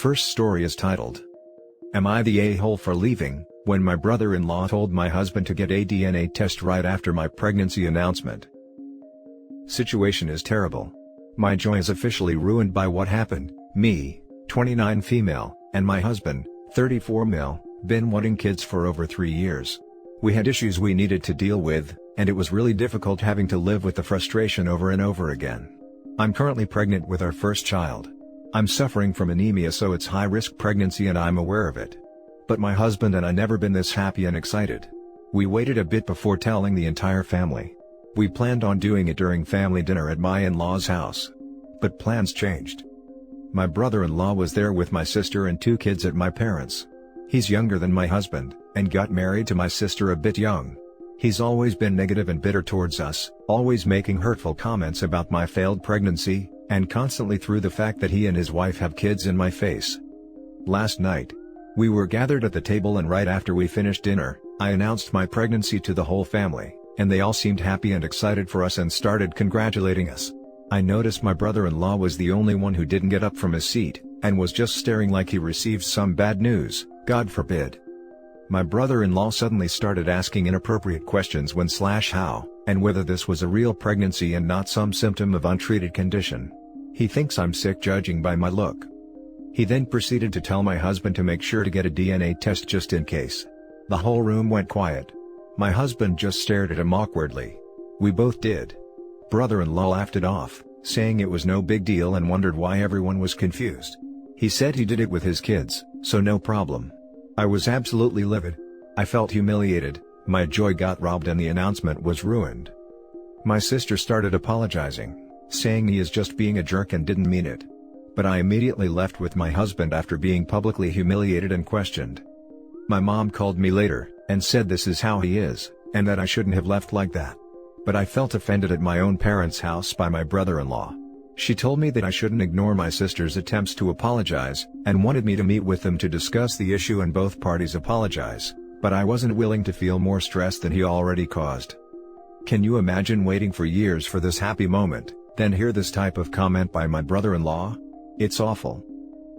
first story is titled, "Am I the a-hole for leaving, when my brother-in-law told my husband to get a DNA test right after my pregnancy announcement?" Situation is terrible. My joy is officially ruined by what happened. Me, 29 female, and my husband, 34 male, been wanting kids for over 3 years. We had issues we needed to deal with, and it was really difficult having to live with the frustration over and over again. I'm currently pregnant with our first child. I'm suffering from anemia, so it's high-risk pregnancy and I'm aware of it. But my husband and I never been this happy and excited. We waited a bit before telling the entire family. We planned on doing it during family dinner at my in-laws' house. But plans changed. My brother-in-law was there with my sister and 2 kids at my parents'. He's younger than my husband, and got married to my sister a bit young. He's always been negative and bitter towards us, always making hurtful comments about my failed pregnancy, and constantly threw the fact that he and his wife have kids in my face. Last night, we were gathered at the table, and right after we finished dinner, I announced my pregnancy to the whole family, and they all seemed happy and excited for us and started congratulating us. I noticed my brother-in-law was the only one who didn't get up from his seat, and was just staring like he received some bad news, God forbid. My brother-in-law suddenly started asking inappropriate questions when/how, and whether this was a real pregnancy and not some symptom of untreated condition. He thinks I'm sick judging by my look. He then proceeded to tell my husband to make sure to get a DNA test just in case. The whole room went quiet. My husband just stared at him awkwardly. We both did. Brother-in-law laughed it off, saying it was no big deal and wondered why everyone was confused. He said he did it with his kids, so no problem. I was absolutely livid. I felt humiliated, my joy got robbed and the announcement was ruined. My sister started apologizing, saying he is just being a jerk and didn't mean it. But I immediately left with my husband after being publicly humiliated and questioned. My mom called me later, and said this is how he is, and that I shouldn't have left like that. But I felt offended at my own parents' house by my brother-in-law. She told me that I shouldn't ignore my sister's attempts to apologize, and wanted me to meet with them to discuss the issue and both parties apologize, but I wasn't willing to feel more stress than he already caused. Can you imagine waiting for years for this happy moment, then hear this type of comment by my brother-in-law? It's awful.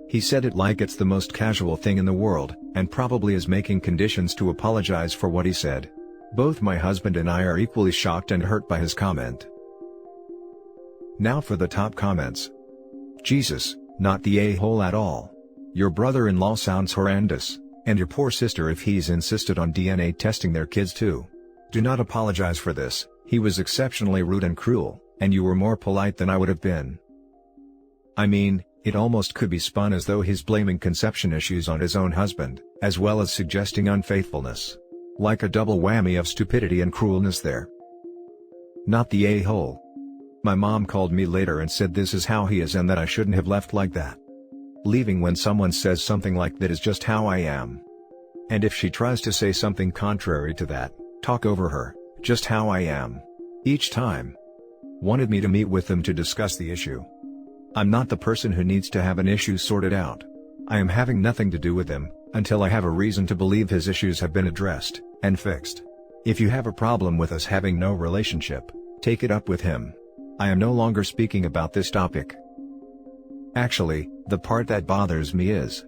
He said it like it's the most casual thing in the world, and probably is making conditions to apologize for what he said. Both my husband and I are equally shocked and hurt by his comment. Now for the top comments. Jesus, not the a-hole at all. Your brother-in-law sounds horrendous, and your poor sister if he's insisted on DNA testing their kids too. Do not apologize for this, he was exceptionally rude and cruel, and you were more polite than I would have been. I mean, it almost could be spun as though he's blaming conception issues on his own husband, as well as suggesting unfaithfulness. Like a double whammy of stupidity and cruelness there. Not the a-hole. My mom called me later and said this is how he is and that I shouldn't have left like that. Leaving when someone says something like that is just how I am. And if she tries to say something contrary to that, talk over her, just how I am. Each time. Wanted me to meet with them to discuss the issue. I'm not the person who needs to have an issue sorted out. I am having nothing to do with him, until I have a reason to believe his issues have been addressed, and fixed. If you have a problem with us having no relationship, take it up with him. I am no longer speaking about this topic. Actually, the part that bothers me is,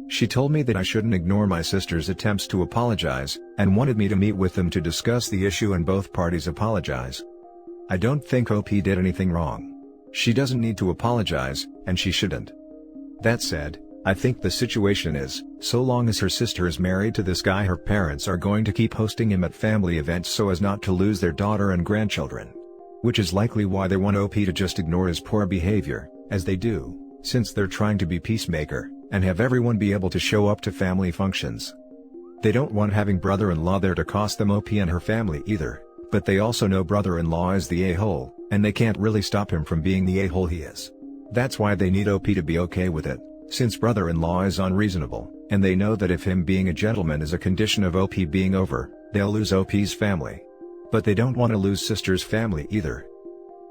she told me that I shouldn't ignore my sister's attempts to apologize, and wanted me to meet with them to discuss the issue and both parties apologize. I don't think OP did anything wrong. She doesn't need to apologize, and she shouldn't. That said, I think the situation is, so long as her sister is married to this guy, her parents are going to keep hosting him at family events so as not to lose their daughter and grandchildren. Which is likely why they want OP to just ignore his poor behavior, as they do, since they're trying to be peacemaker, and have everyone be able to show up to family functions. They don't want having brother-in-law there to cost them OP and her family either, but they also know brother-in-law is the a-hole, and they can't really stop him from being the a-hole he is. That's why they need OP to be okay with it, since brother-in-law is unreasonable, and they know that if him being a gentleman is a condition of OP being over, they'll lose OP's family. But they don't want to lose sister's family either.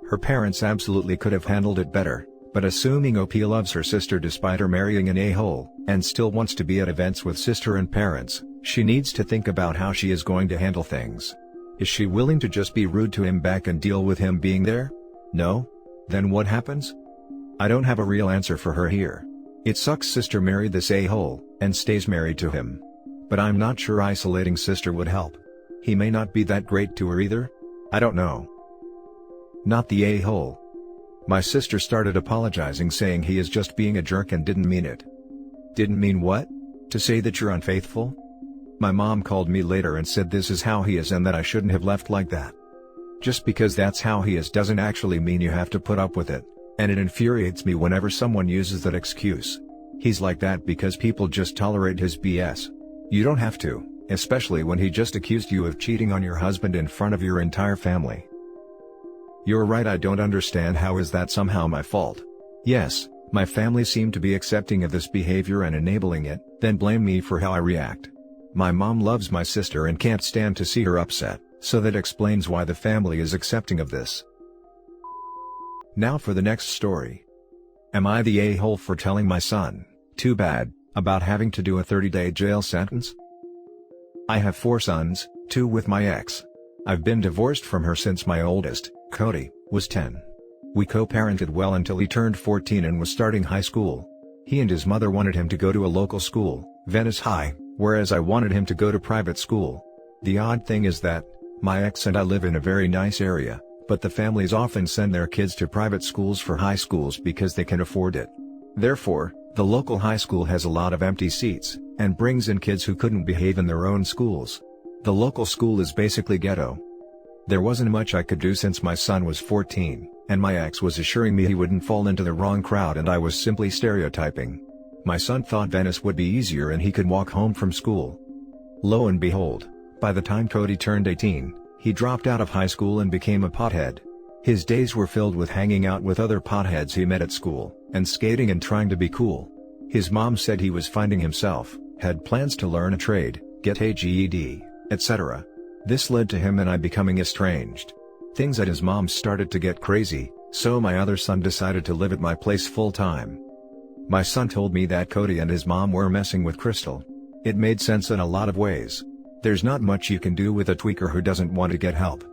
Her parents absolutely could have handled it better, but assuming OP loves her sister despite her marrying an a-hole, and still wants to be at events with sister and parents, she needs to think about how she is going to handle things. Is she willing to just be rude to him back and deal with him being there? No? Then what happens? I don't have a real answer for her here. It sucks sister married this a-hole, and stays married to him. But I'm not sure isolating sister would help. He may not be that great to her either? I don't know. Not the a-hole. My sister started apologizing saying he is just being a jerk and didn't mean it. Didn't mean what? To say that you're unfaithful? My mom called me later and said this is how he is and that I shouldn't have left like that. Just because that's how he is doesn't actually mean you have to put up with it, and it infuriates me whenever someone uses that excuse. He's like that because people just tolerate his BS. You don't have to, especially when he just accused you of cheating on your husband in front of your entire family. You're right, I don't understand how is that somehow my fault. Yes, my family seemed to be accepting of this behavior and enabling it, then blame me for how I react. My mom loves my sister and can't stand to see her upset, so that explains why the family is accepting of this. Now for the next story. Am I the a-hole for telling my son, too bad, about having to do a 30-day jail sentence? I have 4 sons, 2 with my ex. I've been divorced from her since my oldest, Cody, was 10. We co-parented well until he turned 14 and was starting high school. He and his mother wanted him to go to a local school, Venice High, whereas I wanted him to go to private school. The odd thing is that, my ex and I live in a very nice area, but the families often send their kids to private schools for high schools because they can afford it. Therefore, the local high school has a lot of empty seats, and brings in kids who couldn't behave in their own schools. The local school is basically ghetto. There wasn't much I could do since my son was 14, and my ex was assuring me he wouldn't fall into the wrong crowd and I was simply stereotyping. My son thought Venice would be easier and he could walk home from school. Lo and behold, by the time Cody turned 18, he dropped out of high school and became a pothead. His days were filled with hanging out with other potheads he met at school, and skating and trying to be cool. His mom said he was finding himself, had plans to learn a trade, get a GED, etc. This led to him and I becoming estranged. Things at his mom's started to get crazy, so my other son decided to live at my place full time. My son told me that Cody and his mom were messing with Crystal. It made sense in a lot of ways. There's not much you can do with a tweaker who doesn't want to get help.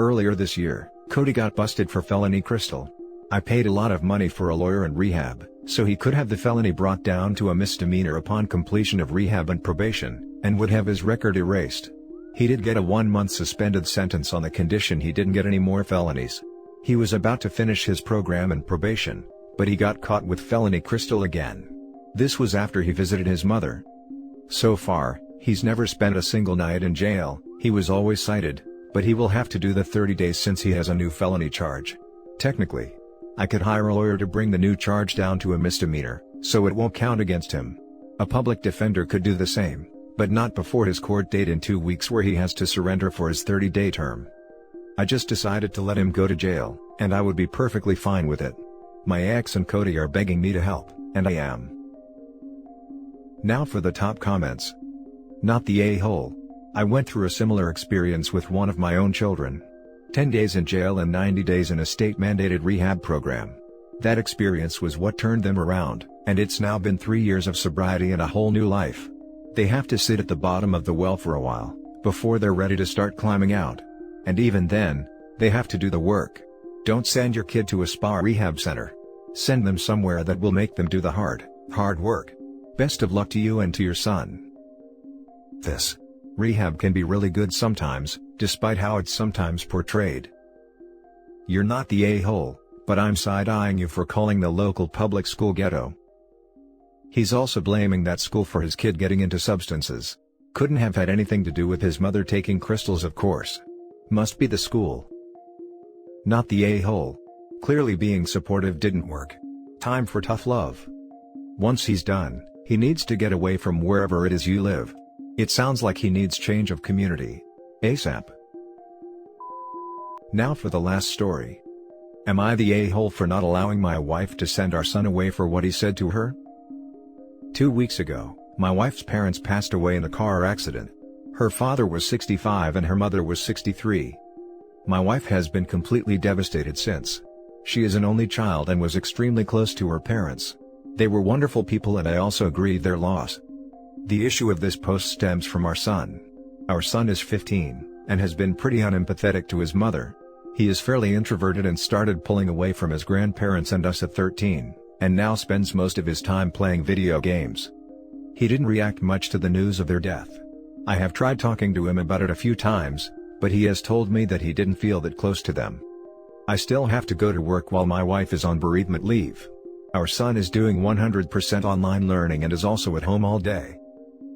Earlier this year, Cody got busted for felony Crystal. I paid a lot of money for a lawyer and rehab, so he could have the felony brought down to a misdemeanor upon completion of rehab and probation, and would have his record erased. He did get a 1-month suspended sentence on the condition he didn't get any more felonies. He was about to finish his program and probation, but he got caught with felony Crystal again. This was after he visited his mother. So far, he's never spent a single night in jail. He was always cited, but he will have to do the 30 days since he has a new felony charge. Technically, I could hire a lawyer to bring the new charge down to a misdemeanor, so it won't count against him. A public defender could do the same, but not before his court date in 2 weeks where he has to surrender for his 30-day term. I just decided to let him go to jail, and I would be perfectly fine with it. My ex and Cody are begging me to help, and I am. Now for the top comments. Not the a-hole. I went through a similar experience with one of my own children. 10 days in jail and 90 days in a state-mandated rehab program. That experience was what turned them around, and it's now been 3 years of sobriety and a whole new life. They have to sit at the bottom of the well for a while, before they're ready to start climbing out. And even then, they have to do the work. Don't send your kid to a spa rehab center. Send them somewhere that will make them do the hard work. Best of luck to you and to your son. This rehab can be really good sometimes, despite how it's sometimes portrayed. You're not the a-hole, but I'm side-eyeing you for calling the local public school ghetto. He's also blaming that school for his kid getting into substances. Couldn't have had anything to do with his mother taking crystals, of course. Must be the school. Not the a-hole. Clearly being supportive didn't work. Time for tough love. Once he's done, he needs to get away from wherever it is you live. It sounds like he needs change of community. ASAP. Now for the last story. Am I the a-hole for not allowing my wife to send our son away for what he said to her? 2 weeks ago, my wife's parents passed away in a car accident. Her father was 65 and her mother was 63. My wife has been completely devastated since. She is an only child and was extremely close to her parents. They were wonderful people and I also grieve their loss. The issue of this post stems from our son. Our son is 15, and has been pretty unempathetic to his mother. He is fairly introverted and started pulling away from his grandparents and us at 13, and now spends most of his time playing video games. He didn't react much to the news of their death. I have tried talking to him about it a few times, but he has told me that he didn't feel that close to them. I still have to go to work while my wife is on bereavement leave. Our son is doing 100% online learning and is also at home all day.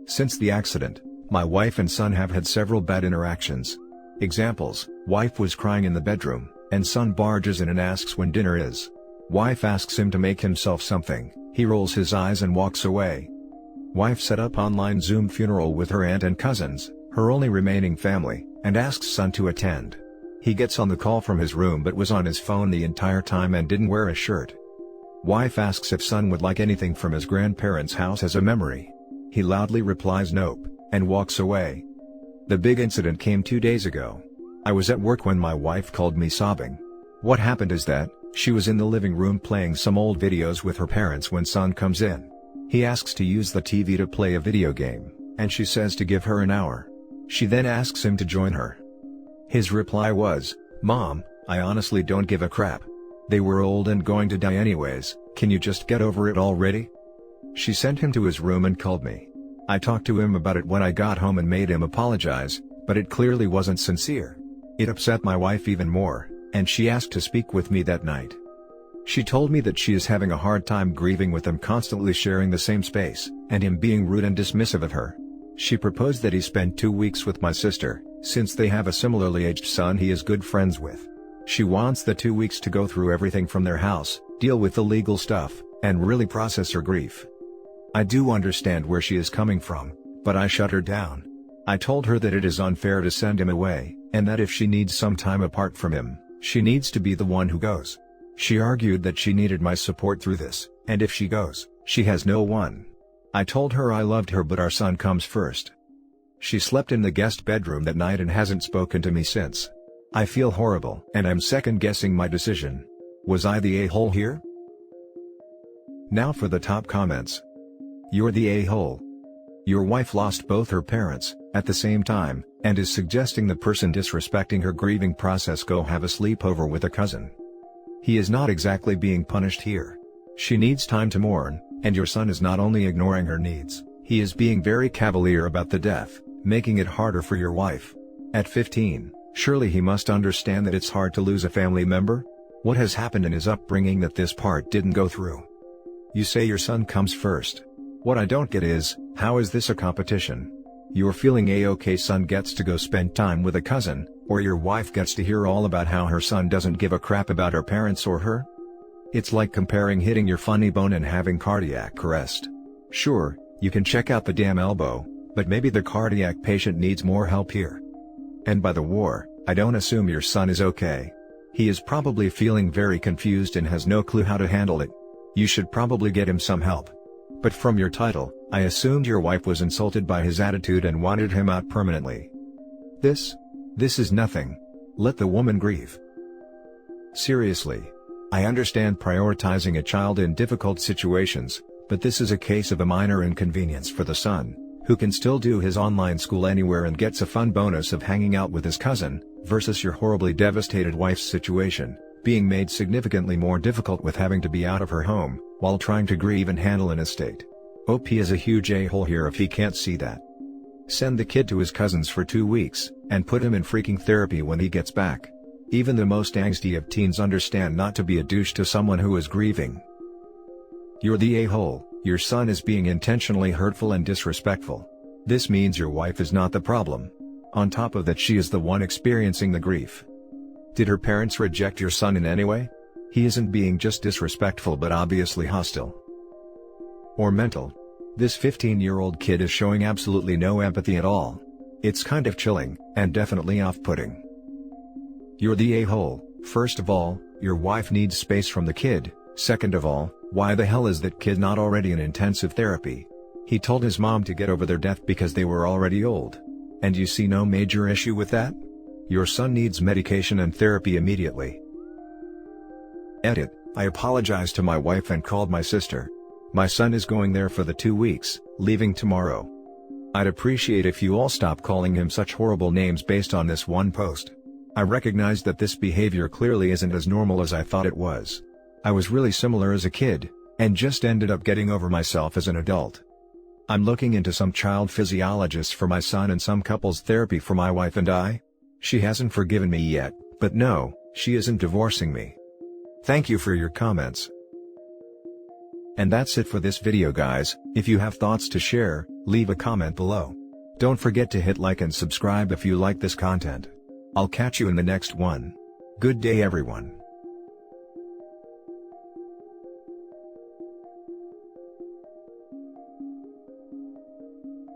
Since the accident, my wife and son have had several bad interactions. Examples: wife was crying in the bedroom, and son barges in and asks when dinner is. Wife asks him to make himself something, he rolls his eyes and walks away. Wife set up online Zoom funeral with her aunt and cousins, her only remaining family, and asks son to attend. He gets on the call from his room but was on his phone the entire time and didn't wear a shirt. Wife asks if son would like anything from his grandparents' house as a memory. He loudly replies nope, and walks away. The big incident came 2 days ago. I was at work when my wife called me sobbing. What happened is that, she was in the living room playing some old videos with her parents when son comes in. He asks to use the TV to play a video game, and she says to give her an hour. She then asks him to join her. His reply was, "Mom, I honestly don't give a crap. They were old and going to die anyways, can you just get over it already?" She sent him to his room and called me. I talked to him about it when I got home and made him apologize, but it clearly wasn't sincere. It upset my wife even more, and she asked to speak with me that night. She told me that she is having a hard time grieving with him constantly sharing the same space, and him being rude and dismissive of her. She proposed that he spend 2 weeks with my sister, since they have a similarly aged son he is good friends with. She wants the 2 weeks to go through everything from their house, deal with the legal stuff, and really process her grief. I do understand where she is coming from, but I shut her down. I told her that it is unfair to send him away, and that if she needs some time apart from him, she needs to be the one who goes. She argued that she needed my support through this, and if she goes, she has no one. I told her I loved her but our son comes first. She slept in the guest bedroom that night and hasn't spoken to me since. I feel horrible and I'm second-guessing my decision. Was I the a-hole here? Now for the top comments. You're the a-hole. Your wife lost both her parents, at the same time, and is suggesting the person disrespecting her grieving process go have a sleepover with a cousin. He is not exactly being punished here. She needs time to mourn, and your son is not only ignoring her needs, he is being very cavalier about the death, making it harder for your wife. At 15, surely he must understand that it's hard to lose a family member? What has happened in his upbringing that this part didn't go through? You say your son comes first. What I don't get is, how is this a competition? You're feeling a-okay son gets to go spend time with a cousin, or your wife gets to hear all about how her son doesn't give a crap about her parents or her? It's like comparing hitting your funny bone and having cardiac arrest. Sure, you can check out the damn elbow, but maybe the cardiac patient needs more help here. And by the war, I don't assume your son is okay. He is probably feeling very confused and has no clue how to handle it. You should probably get him some help. But from your title, I assumed your wife was insulted by his attitude and wanted him out permanently. This is nothing. Let the woman grieve. Seriously. I understand prioritizing a child in difficult situations, but this is a case of a minor inconvenience for the son, who can still do his online school anywhere and gets a fun bonus of hanging out with his cousin, versus your horribly devastated wife's situation, being made significantly more difficult with having to be out of her home, while trying to grieve and handle an estate. OP is a huge a-hole here if he can't see that. Send the kid to his cousins for 2 weeks, and put him in freaking therapy when he gets back. Even the most angsty of teens understand not to be a douche to someone who is grieving. You're the a-hole. Your son is being intentionally hurtful and disrespectful. This means your wife is not the problem. On top of that, she is the one experiencing the grief. Did her parents reject your son in any way? He isn't being just disrespectful but obviously hostile. Or mental. This 15-year-old kid is showing absolutely no empathy at all. It's kind of chilling, and definitely off-putting. You're the a-hole. First of all, your wife needs space from the kid. Second of all, why the hell is that kid not already in intensive therapy? He told his mom to get over their death because they were already old. And you see no major issue with that? Your son needs medication and therapy immediately. Edit. I apologized to my wife and called my sister. My son is going there for the 2 weeks, leaving tomorrow. I'd appreciate if you all stop calling him such horrible names based on this one post. I recognize that this behavior clearly isn't as normal as I thought it was. I was really similar as a kid. And just ended up getting over myself as an adult. I'm looking into some child physiologists for my son and some couples therapy for my wife and I. She hasn't forgiven me yet, but no, she isn't divorcing me. Thank you for your comments. And that's it for this video, guys. If you have thoughts to share, leave a comment below. Don't forget to hit like and subscribe if you like this content. I'll catch you in the next one. Good day, everyone.